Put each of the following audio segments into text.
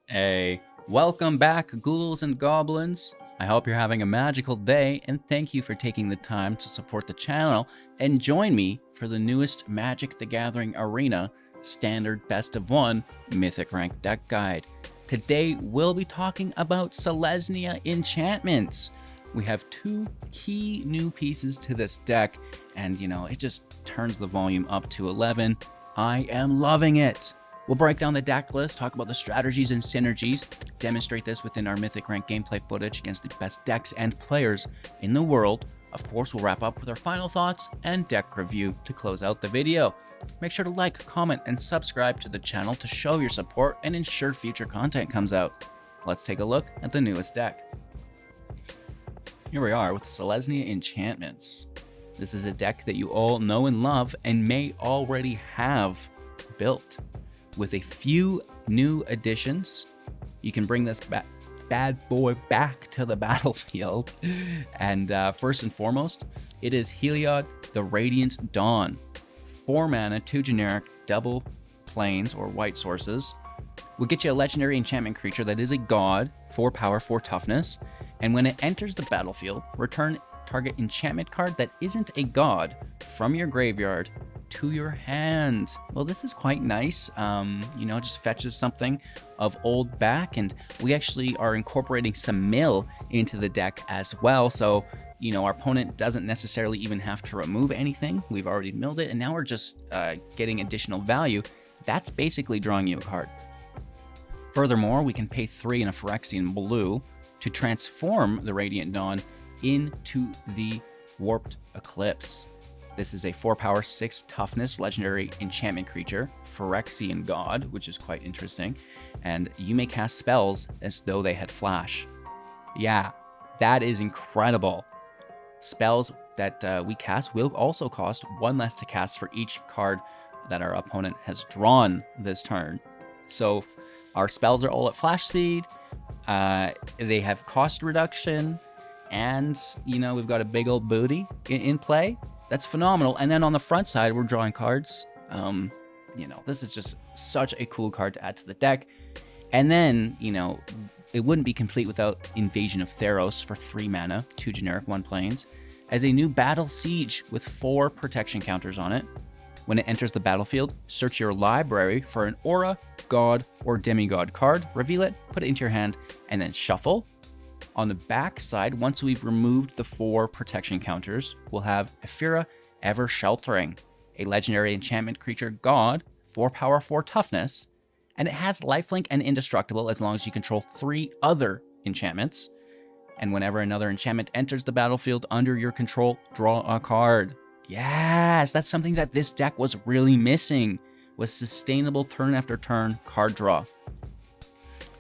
Hey, welcome back, ghouls and goblins. I hope you're having a magical day, and thank you for taking the time to support the channel and join me for the newest Magic the Gathering Arena Standard Best of 1 Mythic Rank Deck Guide. Today, we'll be talking about Selesnya Enchantments. We have two key new pieces to this deck, and it just turns the volume up to 11. I am loving it. We'll break down the deck list, talk about the strategies and synergies, demonstrate this within our Mythic Rank gameplay footage against the best decks and players in the world. Of course, we'll wrap up with our final thoughts and deck review to close out the video. Make sure to like, comment, and subscribe to the channel to show your support and ensure future content comes out. Let's take a look at the newest deck. Here we are with Selesnya Enchantments. This is a deck that you all know and love and may already have built. With a few new additions, you can bring this bad boy back to the battlefield. And first and foremost, it is Heliod, the Radiant Dawn. 4 mana, 2 generic, double plains or white sources. Will get you a legendary enchantment creature that is a god, 4 power, 4 toughness. And when it enters the battlefield, return target enchantment card that isn't a god from your graveyard to your hand. Well, this is quite nice. Just fetches something of old back, and we actually are incorporating some mill into the deck as well. So, our opponent doesn't necessarily even have to remove anything. We've already milled it, and now we're just getting additional value. That's basically drawing you a card. Furthermore, we can pay 3 in a Phyrexian blue to transform the Radiant Dawn into the Warped Eclipse. This is a 4 power, 6 toughness legendary enchantment creature, Phyrexian God, which is quite interesting. And you may cast spells as though they had flash. Yeah, that is incredible. Spells that we cast will also cost 1 less to cast for each card that our opponent has drawn this turn. So our spells are all at flash speed. They have cost reduction. And, we've got a big old booty in play. That's phenomenal. And then on the front side, we're drawing cards. This is just such a cool card to add to the deck. And then, it wouldn't be complete without Invasion of Theros for 3 mana, 2 generic, 1 plains, as a new Battle Siege with 4 protection counters on it. When it enters the battlefield, search your library for an aura, god, or demigod card, reveal it, put it into your hand, and then shuffle. On the back side, once we've removed the 4 protection counters, we'll have Ephira Ever Sheltering, a legendary enchantment creature god, 4 power, 4 toughness, and it has lifelink and indestructible as long as you control 3 other enchantments. And whenever another enchantment enters the battlefield under your control, draw a card. Yes, that's something that this deck was really missing, was sustainable turn after turn card draw.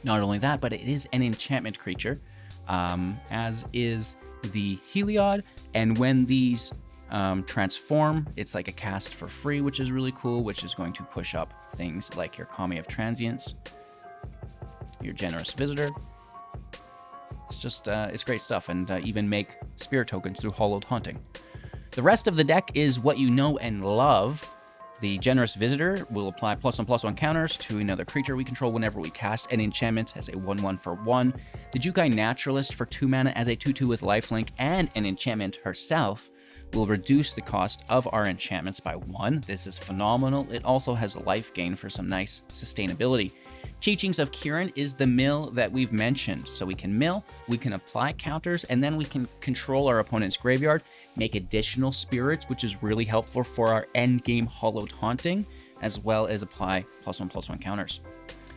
Not only that, but it is an enchantment creature, as is the Heliod, and when these transform, it's like a cast for free, which is really cool, which is going to push up things like your Kami of Transience, your Generous Visitor. It's just, it's great stuff, and even make spirit tokens through Hollowed Haunting. The rest of the deck is what you know and love. The Generous Visitor will apply +1/+1 counters to another creature we control whenever we cast an enchantment as a 1/1 for 1. The Jukai Naturalist for 2 mana as a 2/2 with lifelink and an enchantment herself will reduce the cost of our enchantments by 1. This is phenomenal. It also has life gain for some nice sustainability. Teachings of Kiran is the mill that we've mentioned. So we can mill, we can apply counters, and then we can control our opponent's graveyard, make additional spirits, which is really helpful for our endgame Hollowed Haunting, as well as apply +1/+1 counters.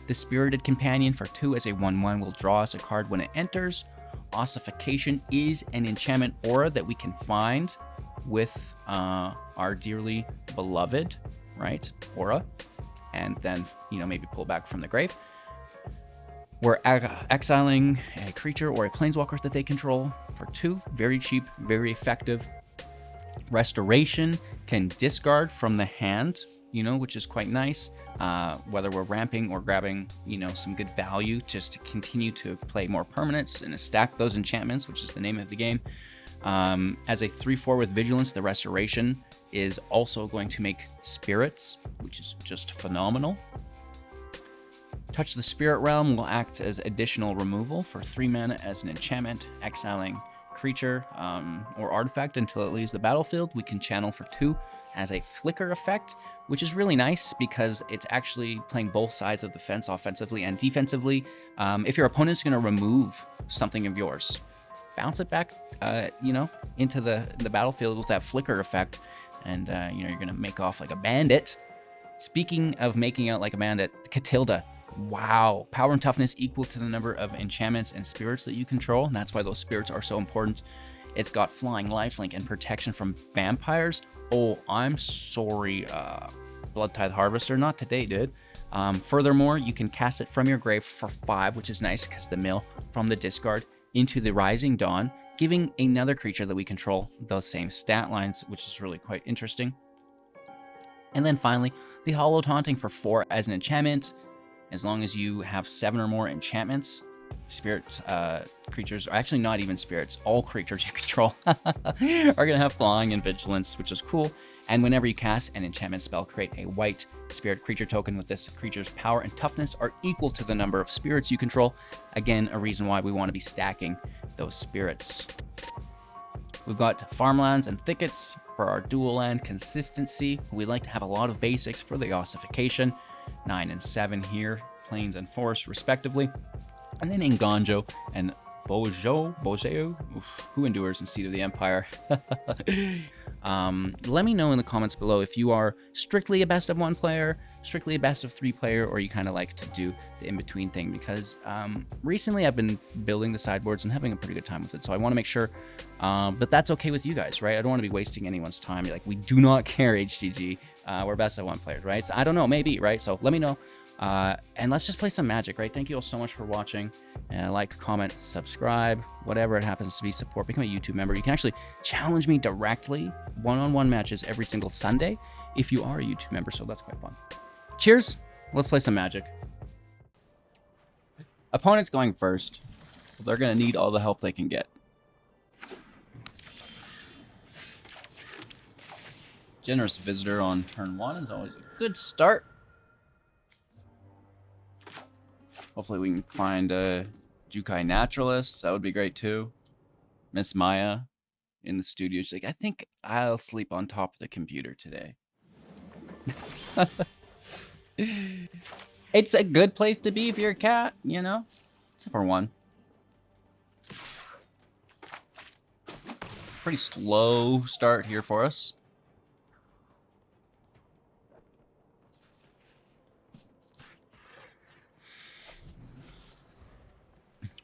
The Spirited Companion for 2 as a 1/1 will draw us a card when it enters. Ossification is an enchantment aura that we can find with our dearly beloved, right, aura, and then, maybe pull back from the grave. We're exiling a creature or a planeswalker that they control for 2. Very cheap, very effective. Restoration can discard from the hand, which is quite nice. Whether we're ramping or grabbing, some good value just to continue to play more permanents and to stack those enchantments, which is the name of the game. As a 3/4 with Vigilance, the Restoration is also going to make spirits, which is just phenomenal. Touch the Spirit Realm will act as additional removal for 3 mana as an enchantment, exiling creature or artifact until it leaves the battlefield. We can channel for 2 as a flicker effect, which is really nice because it's actually playing both sides of the fence, offensively and defensively. If your opponent's going to remove something of yours, bounce it back, into the battlefield with that flicker effect, and you're going to make off like a bandit. Speaking of making out like a bandit, Catilda. Wow, power and toughness equal to the number of enchantments and spirits that you control, and that's why those spirits are so important. It's got flying, lifelink, and protection from vampires. Oh, I'm sorry, Bloodtithe Harvester, not today, dude. Furthermore, you can cast it from your grave for 5, which is nice because the mill from the discard into the Rising Dawn, giving another creature that we control those same stat lines, which is really quite interesting. And then finally, the Hallowed Haunting for 4 as an enchantment. As long as you have 7 or more enchantments, spirit creatures, or actually not even spirits, all creatures you control are going to have flying and vigilance, which is cool. And whenever you cast an enchantment spell, create a white spirit creature token with this creature's power and toughness are equal to the number of spirits you control. Again, a reason why we want to be stacking those spirits. We've got farmlands and thickets for our dual land consistency. We like to have a lot of basics for the ossification. 9 and 7 here, plains and forests respectively. And then Inganjo and Bojeo, who endures in Seat of the Empire. Let me know in the comments below if you are strictly a best of 1 player, strictly a best of 3 player, or you kind of like to do the in-between thing, because recently I've been building the sideboards and having a pretty good time with it, so I want to make sure that that's okay with you guys, right? I don't want to be wasting anyone's time. Like, we do not care, HGG. We're best of 1 players, right? So I don't know, maybe, right? So let me know. And let's just play some Magic, right? Thank you all so much for watching. Like, comment, subscribe, whatever it happens to be, support, become a YouTube member. You can actually challenge me directly, one-on-one matches every single Sunday if you are a YouTube member, so that's quite fun. Cheers, let's play some Magic. Opponent's going first. They're gonna need all the help they can get. Generous Visitor on turn 1 is always a good start. Hopefully we can find a Jukai Naturalist. That would be great too. Miss Maya in the studio. She's like, I think I'll sleep on top of the computer today. It's a good place to be if you're a cat, you know? Except for 1. Pretty slow start here for us.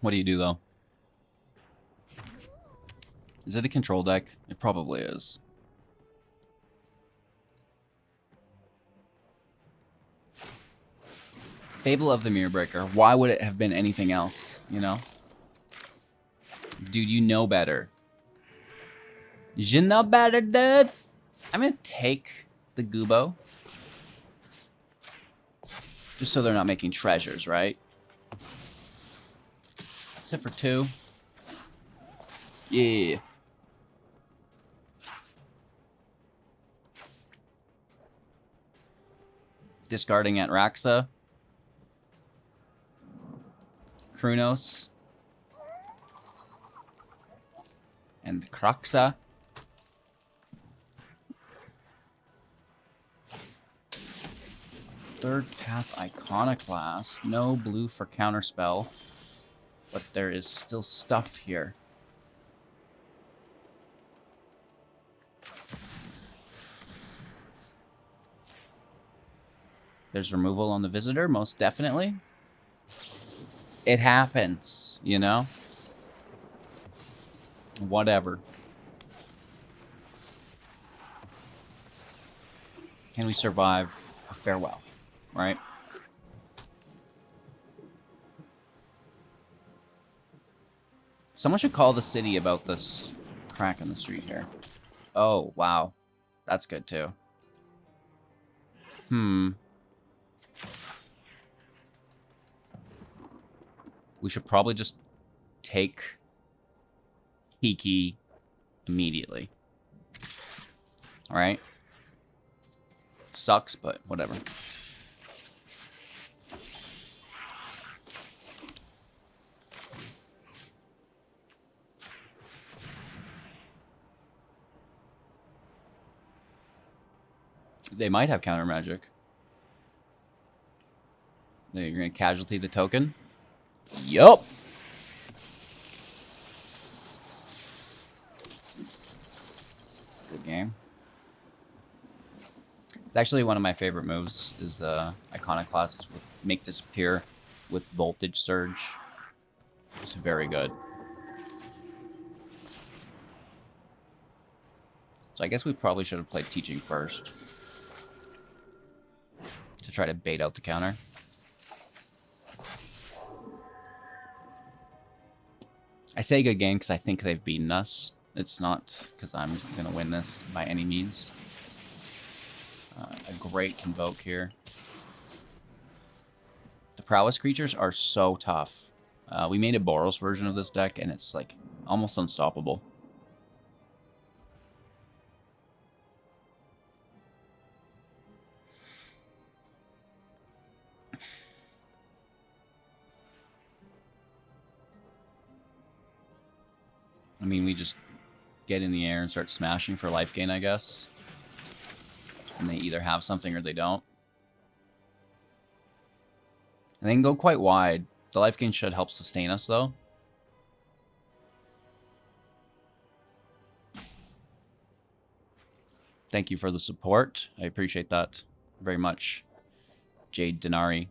What do you do, though? Is it a control deck? It probably is. Fable of the Mirrorbreaker. Why would it have been anything else, you know? Dude, you know better. You know better, dude. I'm gonna take the Gubo. Just so they're not making treasures, right? Except for 2. Yeah. Discarding at Raxa. Kronos. And Kraxa. Third Path Iconoclast. No blue for counterspell. But there is still stuff here. There's removal on the visitor, most definitely. It happens, you know? Whatever. Can we survive a farewell, right? Someone should call the city about this crack in the street here. Oh, wow. That's good, too. We should probably just take Kiki immediately. Alright? Sucks, but whatever. They might have counter magic. You're going to casualty the token? Yup. Good game. It's actually one of my favorite moves, is the Iconoclast with Make Disappear with Voltage Surge. It's very good. So I guess we probably should have played Teaching first to try to bait out the counter. I say good game because I think they've beaten us. It's not because I'm going to win this by any means. A great Convoke here. The Prowess creatures are so tough. We made a Boros version of this deck, and it's like almost unstoppable. I mean, we just get in the air and start smashing for life gain, I guess. And they either have something or they don't. And they can go quite wide. The life gain should help sustain us, though. Thank you for the support. I appreciate that very much. Jade Denari.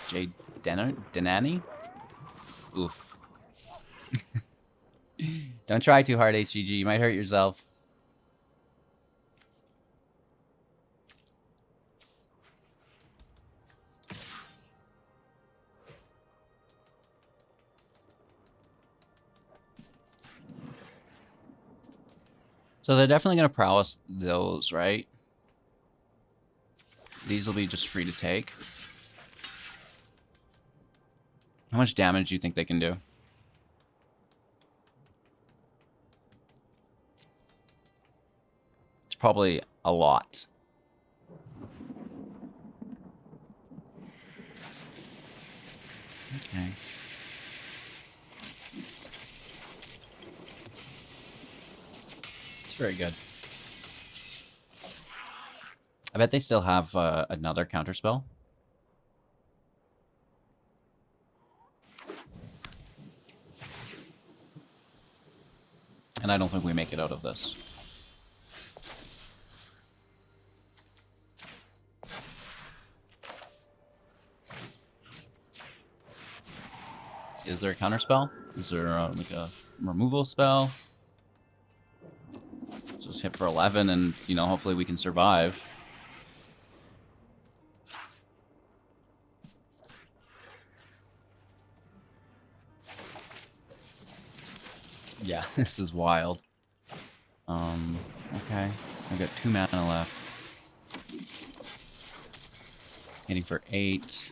Jade Denani? Oof. Don't try too hard, HGG. You might hurt yourself. So they're definitely going to prowess those, right? These will be just free to take. How much damage do you think they can do? It's probably a lot. Okay. It's very good. I bet they still have another counterspell. And I don't think we make it out of this. Is there a counterspell? Is there like a removal spell? Just hit for 11 and, you know, hopefully we can survive. Yeah, this is wild. Okay. I've got 2 mana left. Hitting for 8,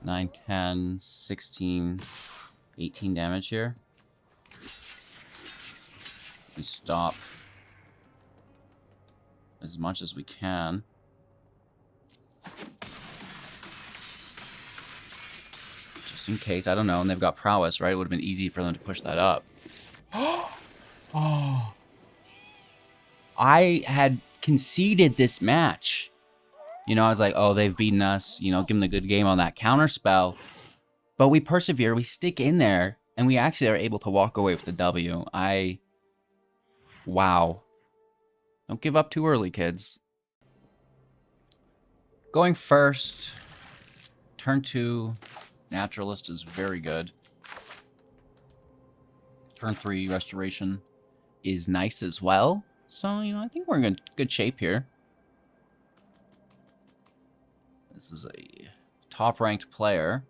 9, 10, 16, 18 damage here. We stop as much as we can. Just in case, I don't know, and they've got prowess, right? It would have been easy for them to push that up. Oh. I had conceded this match. You know, I was like, oh, they've beaten us. You know, give them the good game on that counter spell. But we persevere. We stick in there. And we actually are able to walk away with the W. Wow. Don't give up too early, kids. Going first. Turn 2. Naturalist is very good. Turn 3. Restoration is nice as well. So, you know, I think we're in good shape here. This is a top-ranked player.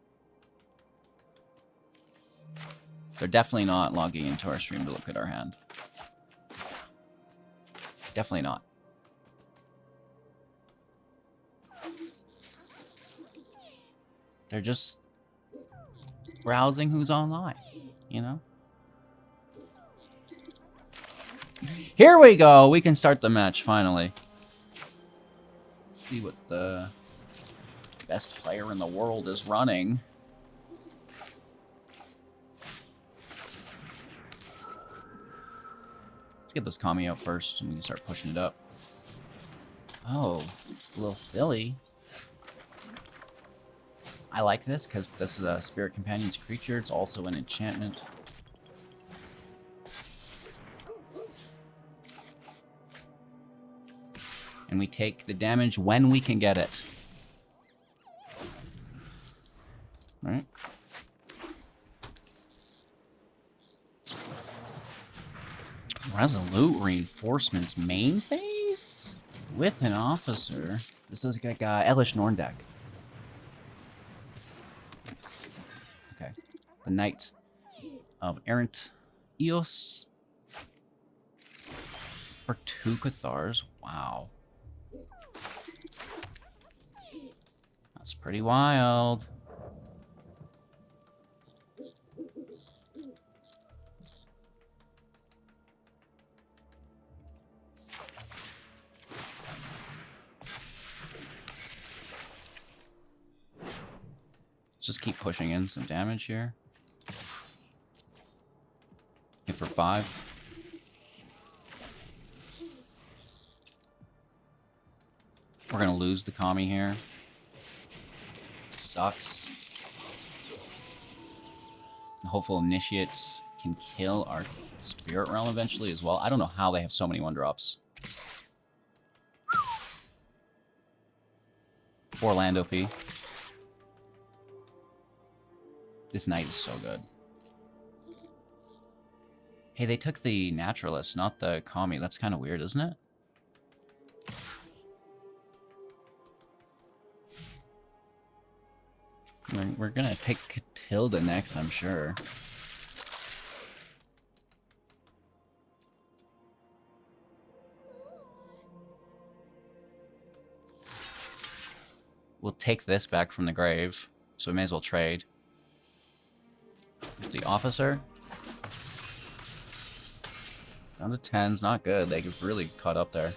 They're definitely not logging into our stream to look at our hand. Definitely not. They're just browsing who's online, you know? Here we go! We can start the match, finally. Let's see what the best player in the world is running. Let's get this Kami out first, and we can start pushing it up. Oh, little Philly. I like this because this is a Spirit Companion's creature. It's also an enchantment. And we take the damage when we can get it. Right? Resolute Reinforcements main phase? With an officer. This is like a Elish Norn deck. Okay. The Knight of Errant Eos. For 2 Cathars. Wow. That's pretty wild. Let's just keep pushing in some damage here. Hit for 5. We're gonna lose the Kami here. Sucks. The Hopeful Initiate can kill our Spirit Realm eventually as well. I don't know how they have so many 1-drops. 4 land OP. This Knight is so good. Hey, they took the Naturalist, not the Kami. That's kind of weird, isn't it? We're gonna pick Catilda next, I'm sure. We'll take this back from the grave, so we may as well trade. The officer. Down to 10's not good. They get really caught up there.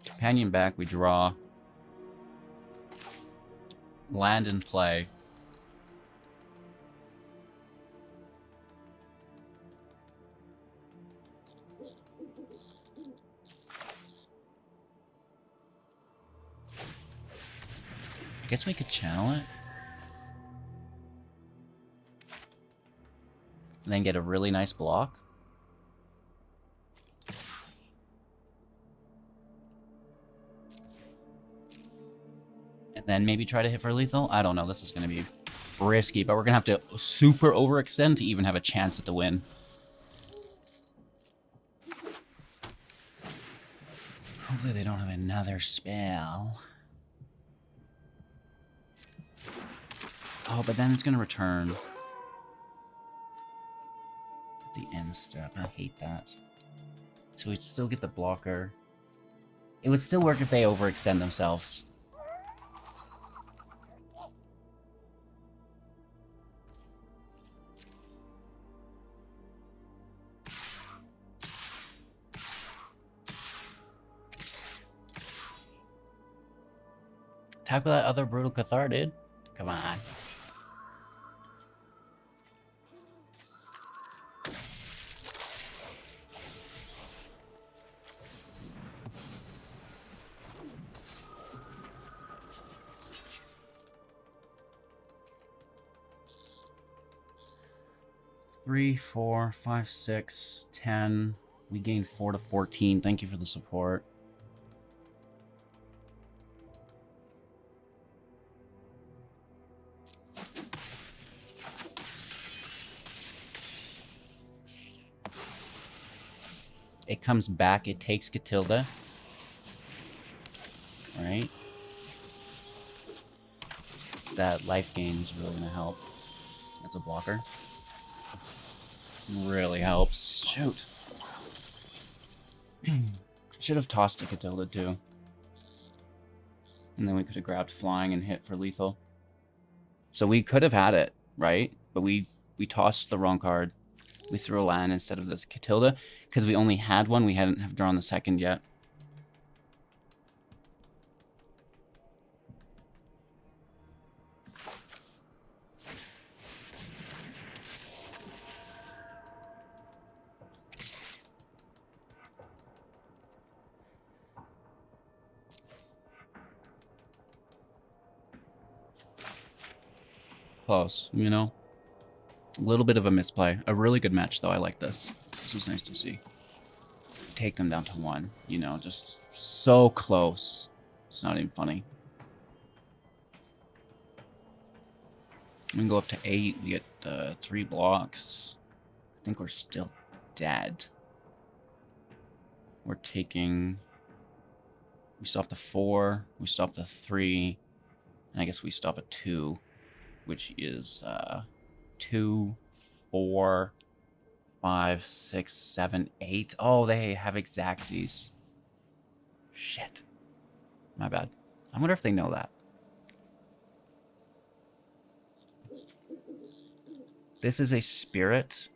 Companion back, we draw. Land in play. I guess we could channel it. And then get a really nice block. And then maybe try to hit for lethal? I don't know, this is going to be risky, but we're going to have to super overextend to even have a chance at the win. Hopefully they don't have another spell. Oh, but then it's going to return. The end step. I hate that. So we'd still get the blocker. It would still work if they overextend themselves. Tackle that other Brutal Cathar, dude. Come on. Three, 4, 5, 6, 10. We gained 4 to 14. Thank you for the support. It comes back, it takes Catilda. Alright. That life gain is really going to help. That's a blocker. Really helps. Shoot. Should have tossed to Catilda too. And then we could have grabbed flying and hit for lethal. So we could have had it, right? But we tossed the wrong card. We threw a land instead of this Catilda, because we only had one. We hadn't have drawn the second yet. Close, you know? A little bit of a misplay. A really good match, though. I like this. This was nice to see. Take them down to 1, you know, just so close. It's not even funny. We can go up to 8. We get 3 blocks. I think we're still dead. We're taking... We stop the 4. We stop the 3. And I guess we stop at 2. Which is 2, 4, 5, 6, 7, 8. Oh, they have Xaxes. Shit. My bad. I wonder if they know that. This is a spirit,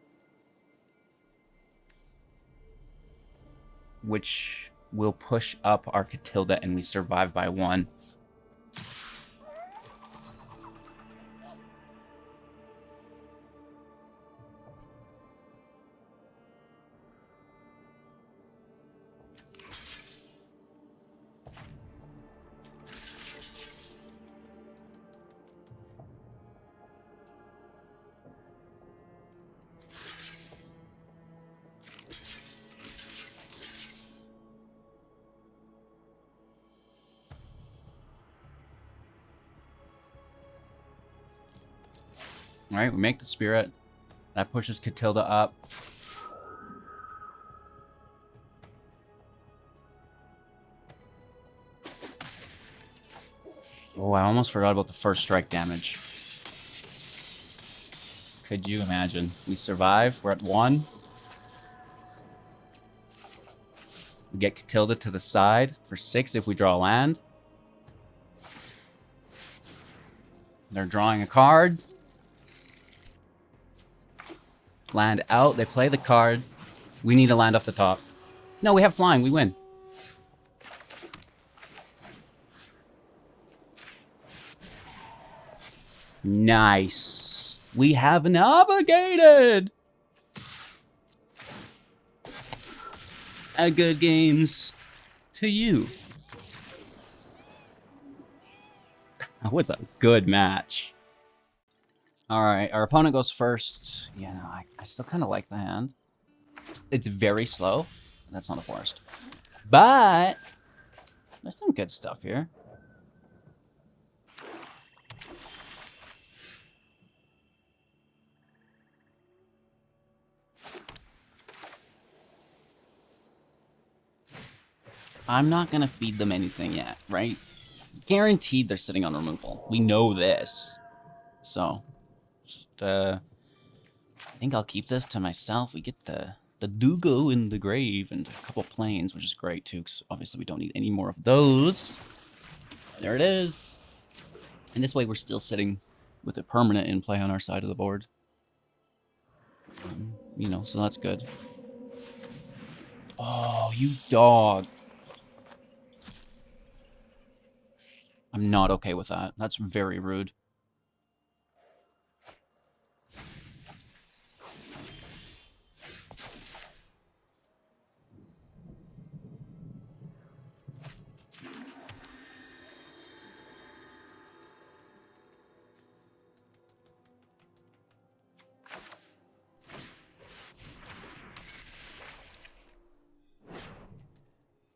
which will push up our Catilda, and we survive by 1. All right, we make the spirit. That pushes Catilda up. Oh, I almost forgot about the first strike damage. Could you imagine? We survive. We're at 1. We get Catilda to the side for 6 if we draw a land. They're drawing a card. Land out. They play the card. We need a land off the top. No, we have flying. We win. Nice. We have navigated. A good games to you. That was a good match. All right, our opponent goes first. Yeah, no, I still kind of like the hand. It's very slow. That's not a forest. But there's some good stuff here. I'm not going to feed them anything yet, right? Guaranteed they're sitting on removal. We know this. So, just, I think I'll keep this to myself. We get the Dugo in the grave and a couple planes, which is great too, because obviously we don't need any more of those. There it is. And this way we're still sitting with a permanent in play on our side of the board. You know, so that's good. Oh, you dog. I'm not okay with that. That's very rude.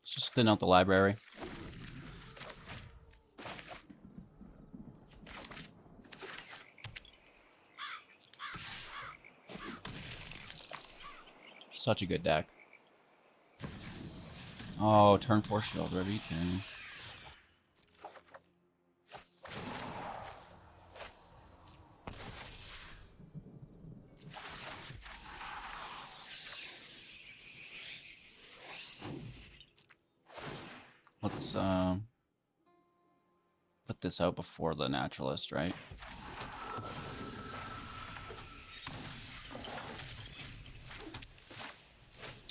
Let's just thin out the library. Such a good deck. Oh, turn 4 shield ready. Turn. Let's put this out before the naturalist, right?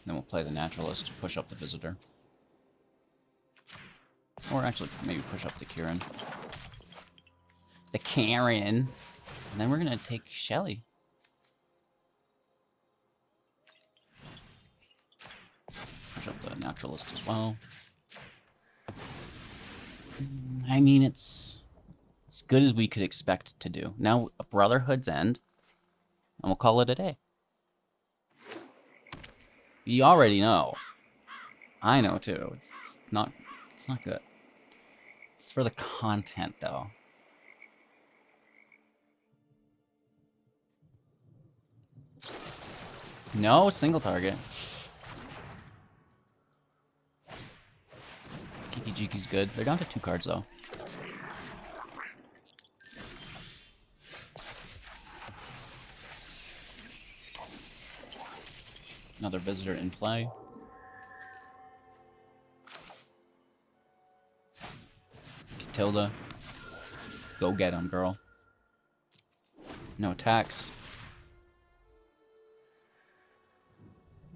Then we'll play the naturalist to push up the visitor. Or actually, maybe push up the Kieran. The Karen! And then we're gonna take Shelly. Push up the naturalist as well. I mean, it's As good as we could expect to do. Now, a Brotherhood's End, and we'll call it a day. You already know. I know too. It's not good. It's for the content though. No, single target. Kiki-Jiki's good. They're down to 2 cards though. Another visitor in play. Tilda. Go get him, girl. No attacks.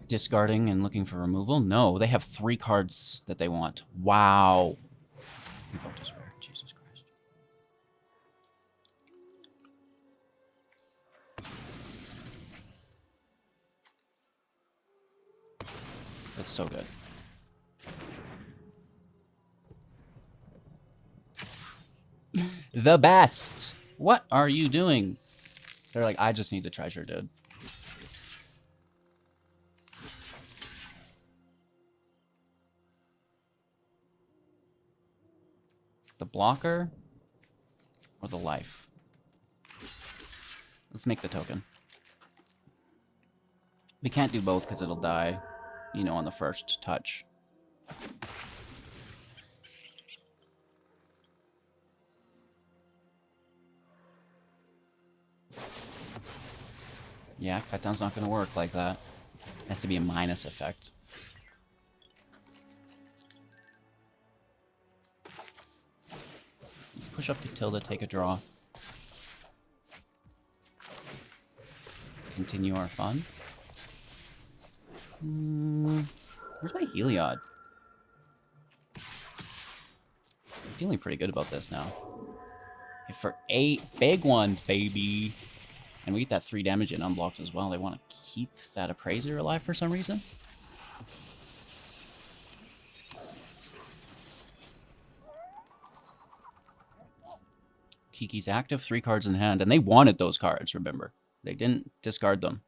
Discarding and looking for removal? No, they have 3 cards that they want. Wow. Invoke is rare. Jesus Christ. That's so good. The best. What are you doing? They're like, I just need the treasure, dude. The blocker or the life? Let's make the token. We can't do both because it'll die, you know, on the first touch. Yeah, cut down's not going to work like that. It has to be a minus effect. Let's push up to Tilda, take a draw. Continue our fun. Where's my Heliod? I'm feeling pretty good about this now. Okay, for 8 big ones, baby. And we get that 3 damage in unblocked as well. They want to keep that Appraiser alive for some reason. Kiki's active, 3 cards in hand. And they wanted those cards, remember. They didn't discard them.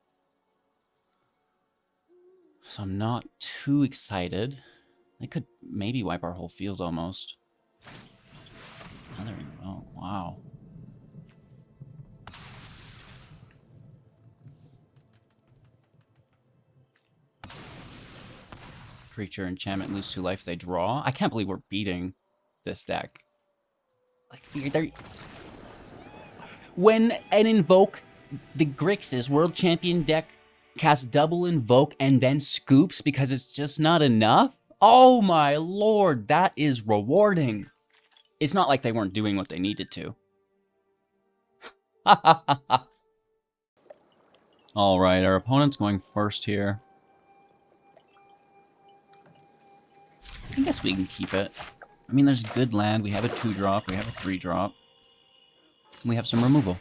So I'm not too excited. They could maybe wipe our whole field almost. Another invoke, wow. Creature, enchantment, lose 2 life, they draw. I can't believe we're beating this deck. Like, they're... When an invoke, the Grixis World Champion deck casts double invoke and then scoops because it's just not enough? Oh my lord, that is rewarding. It's not like they weren't doing what they needed to. Alright, our opponent's going first here. I guess we can keep it. I mean, there's good land. We have a 2-drop. We have a 3-drop. We have some removal.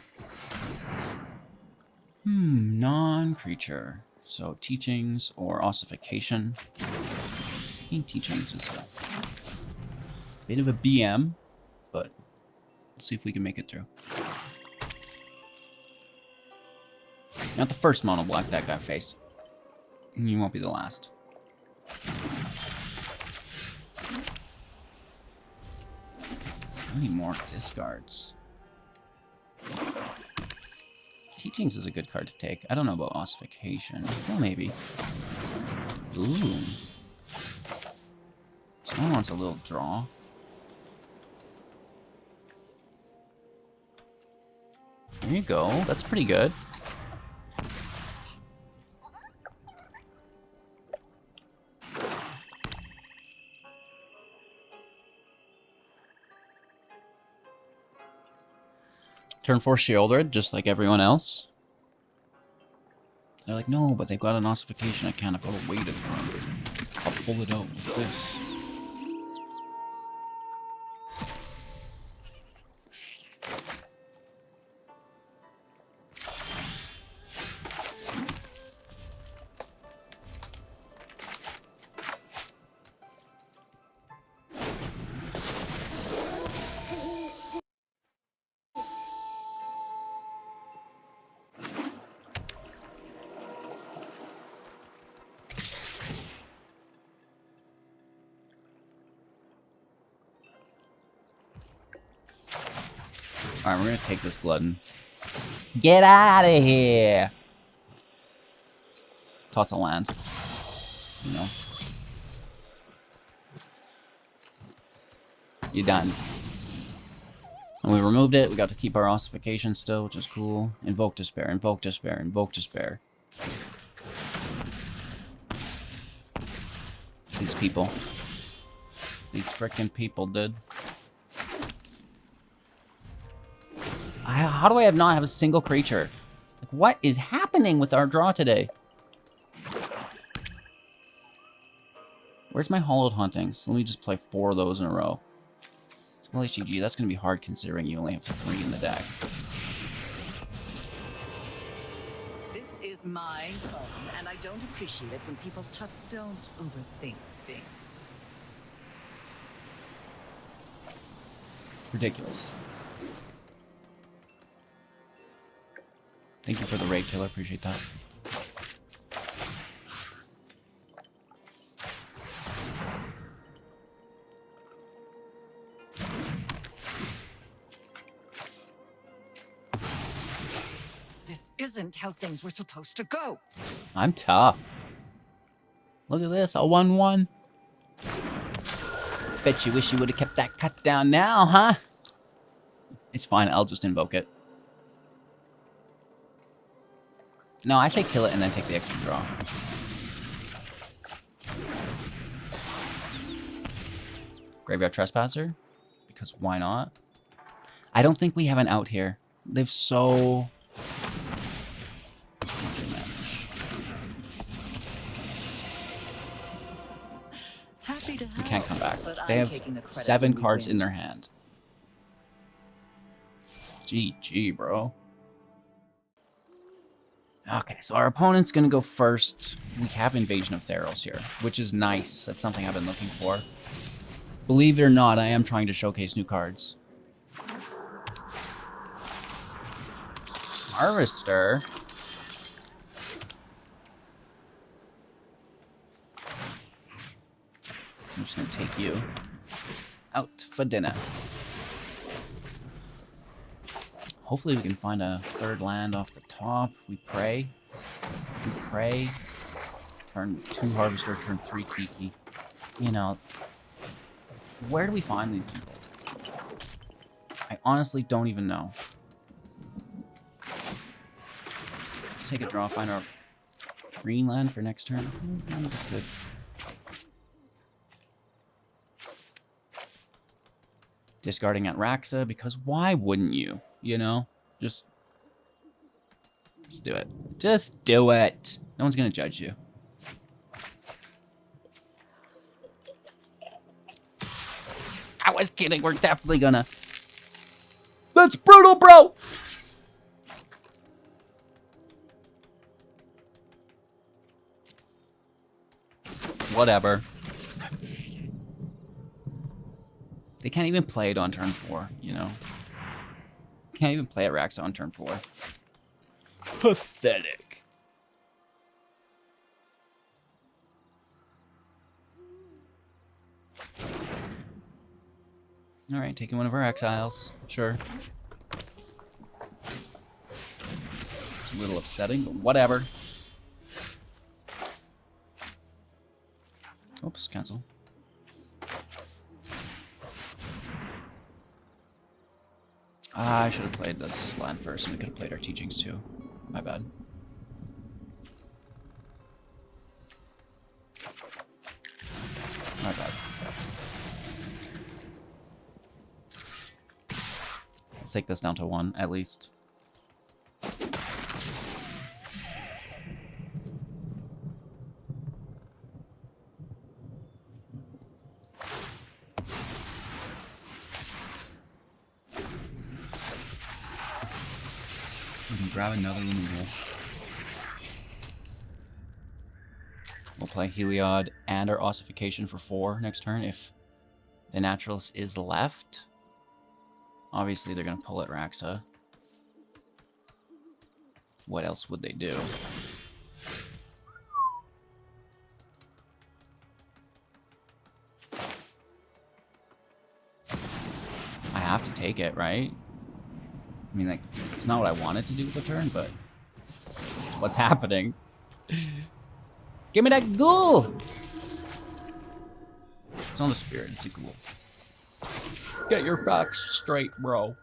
Non-creature. So, teachings or ossification. I think teachings is a bit of a BM, but let's see if we can make it through. Not the first mono black that guy faced. You won't be the last. I need more discards. Teachings is a good card to take. I don't know about ossification. Well, maybe. Ooh. Someone wants a little draw. There you go. That's pretty good. Turn 4 Shieldred, just like everyone else. They're like, no, but they've got an ossification. I can't. I've got to wait a turn. I'll pull it out with this. Alright, we're gonna take this Glutton. Get out of here! Toss a land. You know. You're done. And we removed it. We got to keep our ossification still, which is cool. Invoke Despair, Invoke Despair, Invoke Despair. These people. These frickin' people, dude. How do I not have a single creature? Like, what is happening with our draw today? Where's my Hollowed Huntings? Let me just play 4 of those in a row. Well, HGG, that's going to be hard considering you only have 3 in the deck. This is my home, and I don't appreciate it when people don't overthink things. Ridiculous. Thank you for the raid killer, appreciate that. This isn't how things were supposed to go. I'm tough. Look at this, a 1-1. Bet you wish you would have kept that cut down now, huh? It's fine, I'll just invoke it. No, I say kill it and then take the extra draw. Graveyard Trespasser? Because why not? I don't think we have an out here. They've so... We can't come back. They have 7 cards in their hand. GG, bro. Okay, so our opponent's gonna go first. We have Invasion of Theros here, which is nice. That's something I've been looking for. Believe it or not, I am trying to showcase new cards. Harvester. I'm just gonna take you out for dinner. Hopefully we can find a 3rd land off the top. We pray. We pray. Turn 2 Harvester, turn 3 Kiki. You know, where do we find these people? I honestly don't even know. Let's take a draw, find our green land for next turn. That's good. Discarding at Raxa, because why wouldn't you? You know? Just do it. Just do it. No one's gonna judge you. I was kidding. We're definitely gonna... That's brutal, bro! Whatever. They can't even play it on turn 4, you know? Can't even play at Raxa on turn 4. Pathetic. Alright, taking one of our exiles. Sure. It's a little upsetting, but whatever. Oops, cancel. I should have played this land first, and we could have played our teachings too. My bad. My bad. Let's take this down to 1, at least. We can grab another removal. We'll play Heliod and our Ossification for 4 next turn if the Naturalist is left. Obviously, they're going to pull at Raxa. What else would they do? I have to take it, right? I mean, like, it's not what I wanted to do with the turn, but it's what's happening. Give me that ghoul! It's not a spirit, it's a ghoul. Get your facts straight, bro.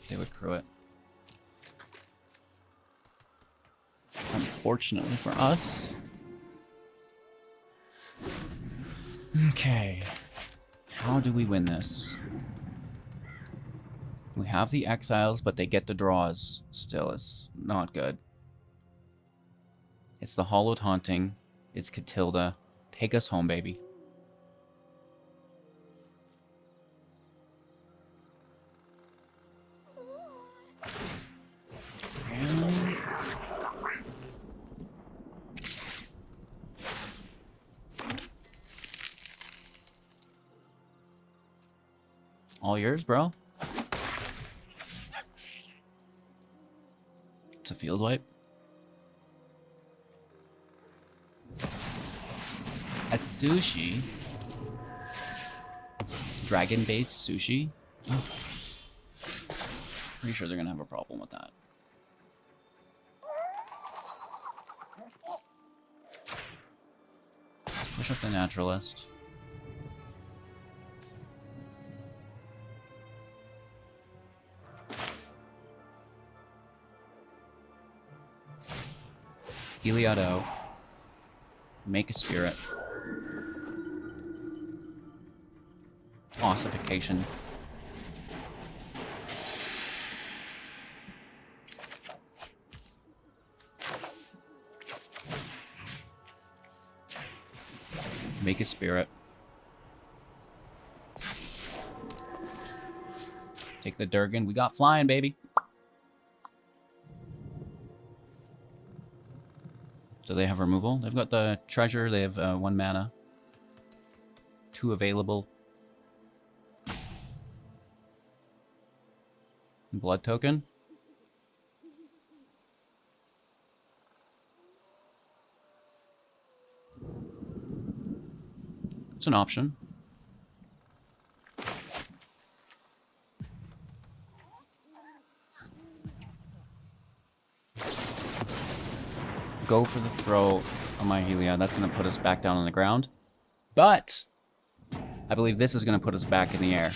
They would crew it. Unfortunately for us. Okay. How do we win this? We have the exiles, but they get the draws. Still, it's not good. It's the Hollowed Haunting. It's Catilda. Take us home, baby. All yours, bro. It's a field wipe. At sushi. Dragon-based sushi. Oh. Pretty sure they're gonna have a problem with that. Push up the naturalist. Heliod, make a spirit. Ossification. Make a spirit. Take the Durgan. We got flying, baby. Do they have removal? They've got the treasure. They have 1 mana. 2 available. Blood token. It's an option. Go for the throw on my Heliod. That's going to put us back down on the ground. But I believe this is going to put us back in the air.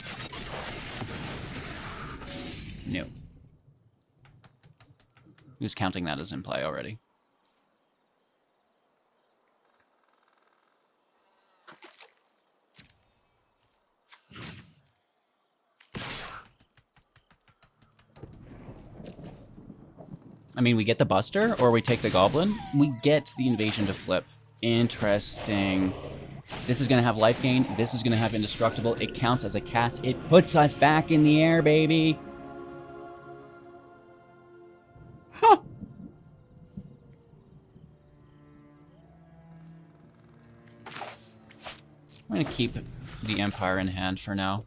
No. Who's counting that as in play already? I mean, we get the Buster, or we take the Goblin. We get the Invasion to flip. Interesting. This is going to have life gain. This is going to have Indestructible. It counts as a cast. It puts us back in the air, baby. Huh. I'm going to keep the Empire in hand for now.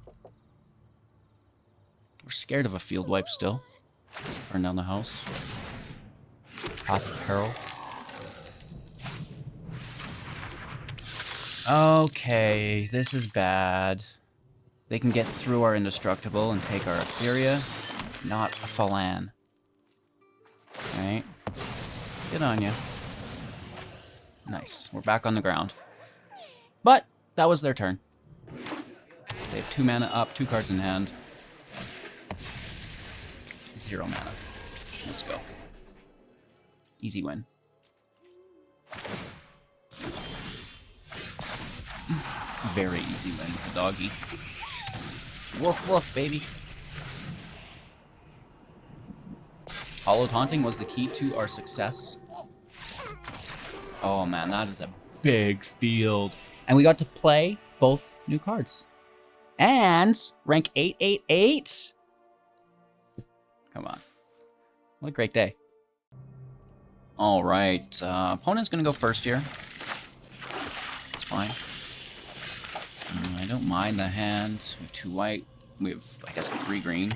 We're scared of a field wipe still. Burn down the house. Path of Peril. Okay, this is bad. They can get through our Indestructible and take our Etheria, not a Falan. Right? Good on you. Nice. We're back on the ground. But that was their turn. They have 2 mana up, 2 cards in hand. 0 mana. Let's go. Easy win. Very easy win with the doggy. Woof woof, baby. Hollowed Haunting was the key to our success. Oh man, that is a big field. And we got to play both new cards. And rank 888. Come on. What a great day. All right. Opponent's going to go first here. It's fine. I don't mind the hand. We have 2 white. We have, I guess, 3 green.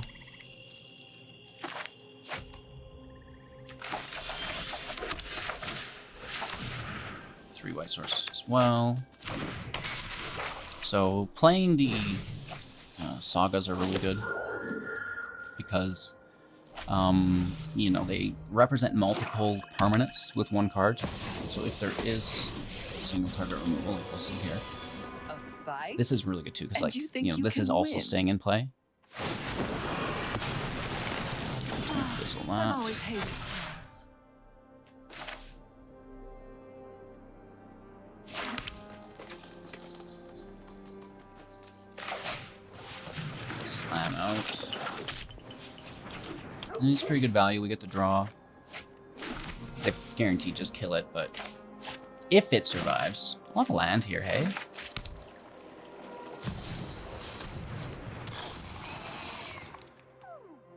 Three white sources as well. So playing the sagas are really good because, you know, they represent multiple permanents with one card. So if there is single target removal, like we'll see here, A fight? this is really good too because, like, you know, this is can also win? staying in play. I've always hated cards. Slam out. And it's pretty good value. We get to draw. They guaranteed just kill it, but if it survives, a lot of land here, hey?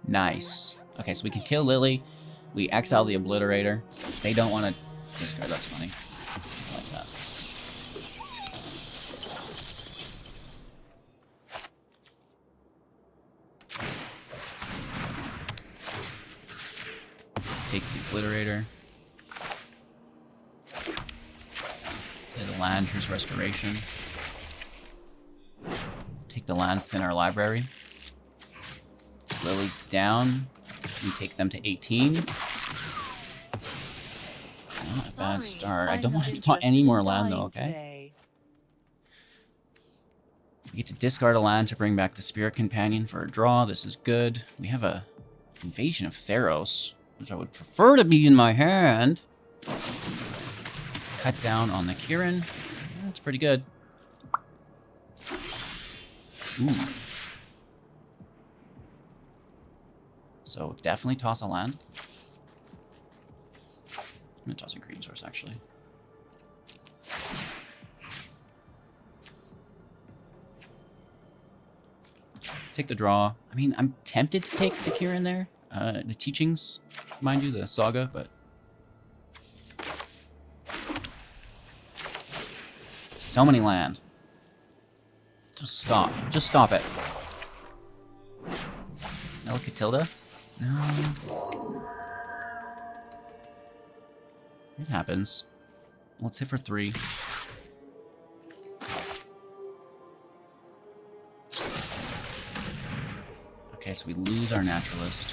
Nice. Okay, so we can kill Lily. We exile the Obliterator. They don't want to discard. That's funny. I like that. Take the Obliterator. Play the land. Here's Restoration. Take the land within our library. Lily's down. We take them to 18. Not a bad start. I don't want to draw any more land though, okay? We get to discard a land to bring back the Spirit Companion for a draw. This is good. We have a Invasion of Theros, which I would prefer to be in my hand. Cut down on the Kirin. That's pretty good. Ooh. So definitely toss a land. I'm gonna toss a green source actually. Let's take the draw. I mean, I'm tempted to take the Kirin there. The teachings, mind you, the saga, but so many land. Just stop. Just stop it. El Catilda? No. It happens. Let's hit for 3. Okay, so we lose our Naturalist.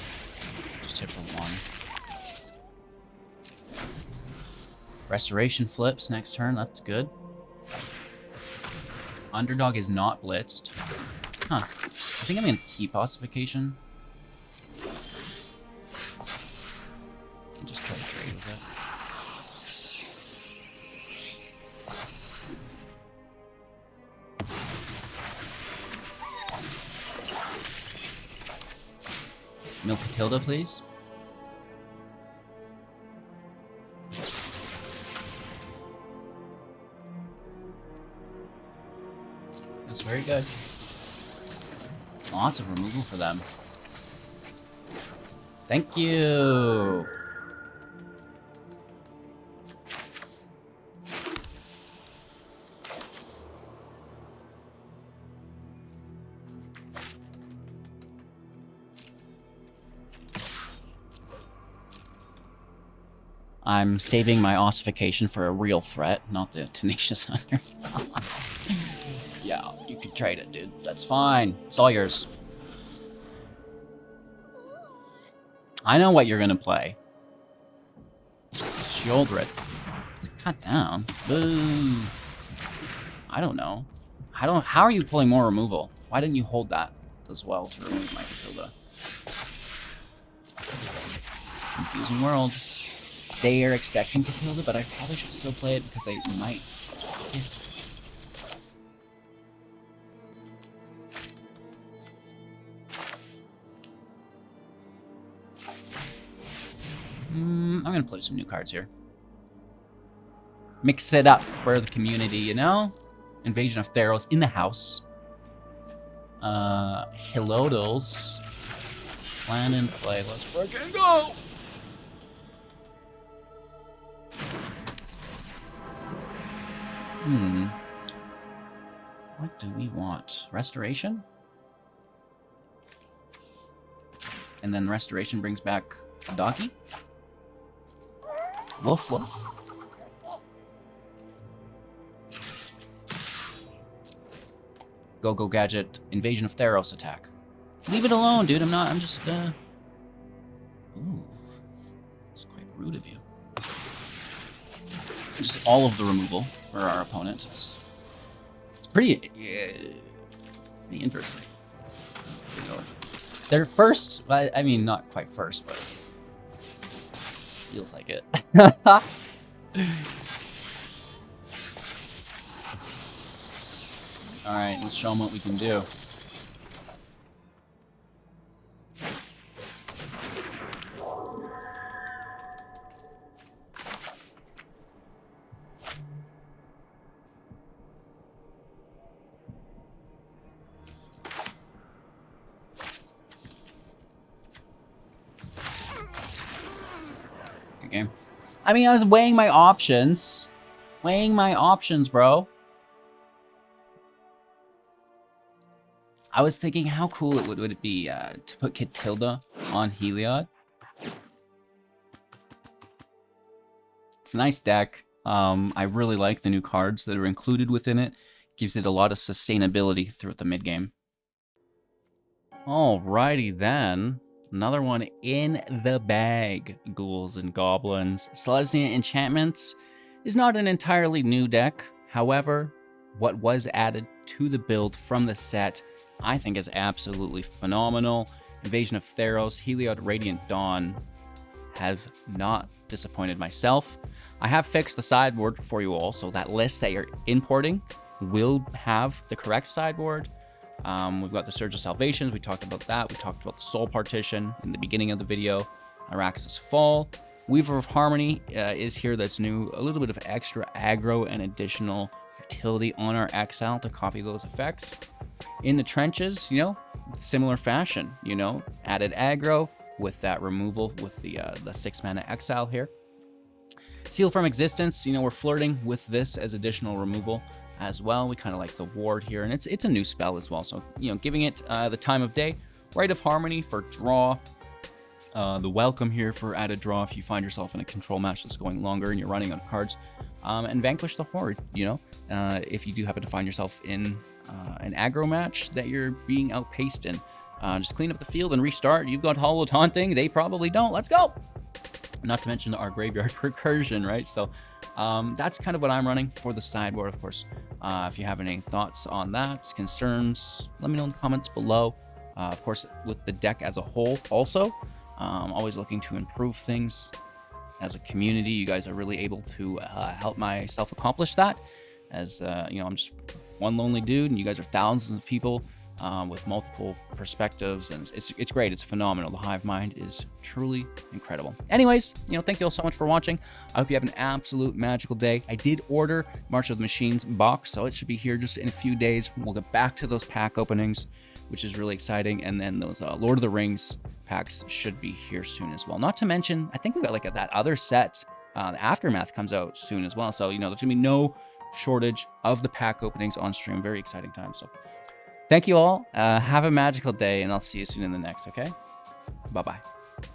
Just hit for 1. Restoration flips next turn, that's good. Underdog is not blitzed. Huh. I think I'm gonna keep Ossification. Just try to trade with it. No Catilda, please. That's very good. Lots of removal for them. Thank you! I'm saving my ossification for a real threat, not the Tenacious Hunter. Yeah, you can trade it, dude. That's fine. It's all yours. I know what you're gonna play. Shieldred. Cut down. Boo. I don't know. How are you pulling more removal? Why didn't you hold that as well to remove my Catilda? It's a confusing world. They are expecting Catilda, but I probably should still play it because I might. I'm gonna play some new cards here. Mix it up for the community, you know? Invasion of Theros in the house. Hilodals. Plan and play. Let's freaking go! What do we want? Restoration? And then Restoration brings back a doggy? Woof woof. Go-Go Gadget, Invasion of Theros attack. Leave it alone, dude. I'm just, Ooh. It's quite rude of you. Just all of the removal for our opponent. It's pretty, pretty interesting. They're first, I mean, not quite first, but feels like it. All right, let's show them what we can do. Good game. I mean, I was weighing my options. Bro. I was thinking how cool would it be to put Catilda on Heliod. It's a nice deck. I really like the new cards that are included within it. Gives it a lot of sustainability throughout the mid game. Alrighty then. Another one in the bag, Ghouls and Goblins. Selesnya Enchantments is not an entirely new deck. However, what was added to the build from the set I think is absolutely phenomenal. Invasion of Theros, Heliod, Radiant Dawn have not disappointed myself. I have fixed the sideboard for you all, so that list that you're importing will have the correct sideboard. We've got the Surge of Salvations, we talked about that. We talked about the Soul Partition in the beginning of the video. Arax's Fall. Weaver of Harmony is here, that's new. A little bit of extra aggro and additional utility on our exile to copy those effects. In the Trenches, you know, similar fashion, you know, added aggro with that removal with the 6-mana exile here. Seal from Existence, you know, we're flirting with this as additional removal as well. We kind of like the ward here, and it's a new spell as well. So, you know, giving it the time of day. Rite of Harmony for draw. The Welcome here for added draw if you find yourself in a control match that's going longer and you're running out of cards. And Vanquish the Horde, you know, if you do happen to find yourself in an aggro match that you're being outpaced in. Just clean up the field and restart. You've got Hollow Taunting. They probably don't. Let's go! Not to mention our Graveyard Recursion, right? So that's kind of what I'm running for the sideboard, of course. If you have any thoughts on that, concerns, let me know in the comments below. Of course, with the deck as a whole also, always looking to improve things as a community. You guys are really able to help myself accomplish that. As you know, I'm just one lonely dude, and you guys are thousands of people with multiple perspectives, and it's great. It's phenomenal. The Hive Mind is truly incredible. Anyways, you know, thank you all so much for watching. I hope you have an absolute magical day. I did order March of the Machines box, so it should be here just in a few days. We'll get back to those pack openings, which is really exciting, and then those Lord of the Rings packs should be here soon as well. Not to mention, I think we got like that other set, the Aftermath comes out soon as well. So, you know, there's gonna be no shortage of the pack openings on stream. Very exciting time. So thank you all. Have a magical day, and I'll see you soon in the next, okay? Bye-bye.